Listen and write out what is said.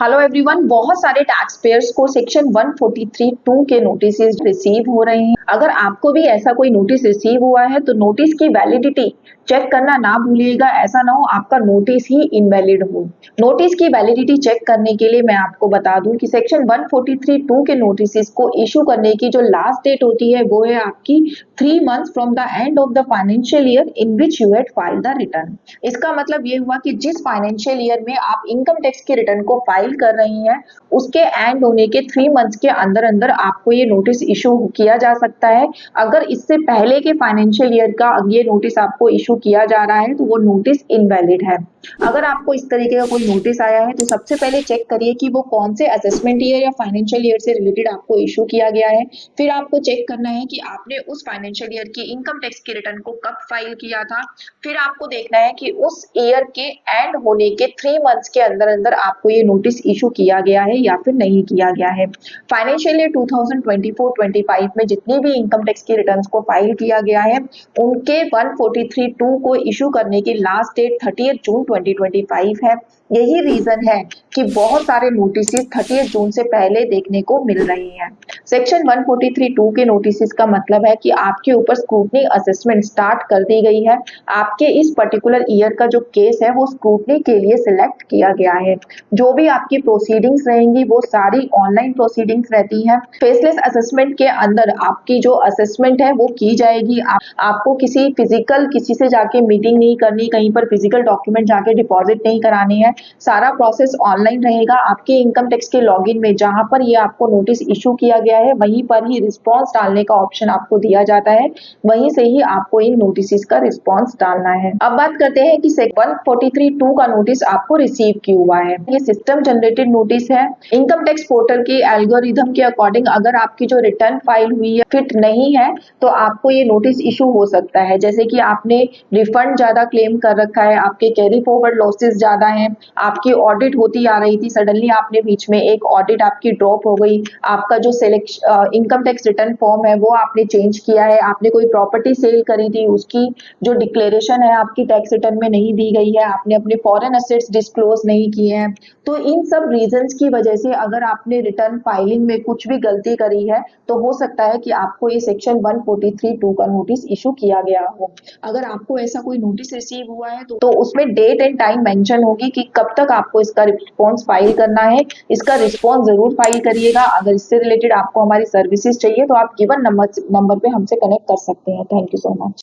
Hello everyone, बहुत सारे tax payers को सेक्शन 143(2) के नोटिस रिसीव हो रहे हैं। अगर आपको भी ऐसा कोई नोटिस रिसीव हुआ है तो नोटिस की वैलिडिटी चेक करना ना भूलिएगा। ऐसा ना हो आपका नोटिस ही इनवैलिड हो। नोटिस की वैलिडिटी चेक करने के लिए मैं आपको बता दूं कि सेक्शन 143(2) के नोटिस को इशू करने की जो लास्ट डेट होती है वो है आपकी 3 months from the end of the financial year in which you had filed the return. इसका मतलब ये हुआ कि जिस फाइनेंशियल ईयर में आप इनकम टैक्स के रिटर्न को फाइल कर रही हैं उसके एंड होने के 3 मंथ्स के अंदर अंदर आपको ये नोटिस इशू किया जा सकता है। अगर इससे पहले के फाइनेंशियल ईयर का ये नोटिस आपको इशू किया जा रहा है तो वो नोटिस इनवैलिड है। अगर आपको इस तरीके का कोई नोटिस आया है तो सबसे पहले चेक करिए कि वो कौन से असेसमेंट ईयर या फाइनेंशियल ईयर से रिलेटेड आपको इशू किया गया है। फिर आपको चेक करना है कि आपने उस फाइनेंशियल ईयर की इनकम टैक्स के रिटर्न को कब फाइल किया था। फिर आपको देखना है कि उस ईयर के एंड होने के 3 मंथ्स के अंदर अंदर आपको ये नोटिस इशू किया गया है या फिर नहीं किया गया है। फाइनेंशियल ईयर 2024-25 में जितनी भी इनकम टैक्स के रिटर्न्स को फाइल किया गया है उनके 143(2) को इशू करने की लास्ट डेट 30 जून 2025 है। यही रीजन है कि बहुत सारे नोटिस 30 जून से पहले देखने को मिल रहे हैं। सेक्शन 143(2) के नोटिस का मतलब है कि आपके ऊपर स्क्रूटनी असेसमेंट स्टार्ट कर दी गई है। आपके इस पर्टिकुलर ईयर का जो केस है वो स्क्रूटनी के लिए सिलेक्ट किया गया है। जो भी आपकी प्रोसीडिंग्स रहेंगी वो सारी ऑनलाइन प्रोसीडिंग्स रहती हैं। फेसलेस असेसमेंट के अंदर आपकी जो असेसमेंट है वो की जाएगी। आपको किसी से जाके मीटिंग नहीं करनी, कहीं पर फिजिकल डॉक्यूमेंट जाके डिपॉजिट नहीं कराने हैं। सारा प्रोसेस ऑनलाइन रहेगा। आपके इनकम टैक्स के लॉगिन में जहां पर ये आपको नोटिस इशू किया गया है वहीं पर ही रिस्पॉन्स डालने का ऑप्शन आपको दिया जाता है। वहीं से ही आपको इन नोटिस का रिस्पॉन्स डालना है। अब बात करते हैं कि 143(2) का नोटिस आपको रिसीव क्यों हुआ है। ये सिस्टम जनरेटेड नोटिस है। इनकम टैक्स पोर्टल के एल्गोरिथम के अकॉर्डिंग अगर आपकी जो रिटर्न फाइल हुई है फिट नहीं है तो आपको ये नोटिस इशू हो सकता है। जैसे कि आपने रिफंड ज्यादा क्लेम कर रखा है, आपके कैरी फॉरवर्ड लॉसेस ज्यादा हैं, आपकी ऑडिट होती आ रही थी, सडनली आपने बीच में एक ऑडिट आपकी ड्रॉप हो गई, आपका जो इनकम टैक्स रिटर्न फॉर्म है वो आपने चेंज किया है, आपने कोई प्रॉपर्टी सेल करी थी उसकी जो डिक्लेरेशन है आपकी टैक्स रिटर्न में नहीं दी गई है, आपने अपने फॉरेन एसेट्स डिस्क्लोज नहीं किए हैं। तो इन सब रीजंस की वजह से अगर आपने रिटर्न फाइलिंग में कुछ भी गलती करी है तो हो सकता है कि आपको ये सेक्शन 143(2) का नोटिस इशू किया गया हो। अगर आपको ऐसा कोई नोटिस रिसीव हुआ है तो उसमें डेट एंड टाइम मेंशन होगी कि कब तक आपको इसका रिस्पॉन्स फाइल करना है। इसका रिस्पॉन्स जरूर फाइल करिएगा। अगर इससे रिलेटेड आपको हमारी सर्विसेज चाहिए तो आप गिवन नंबर पे हमसे कनेक्ट कर सकते हैं। Thank you so much.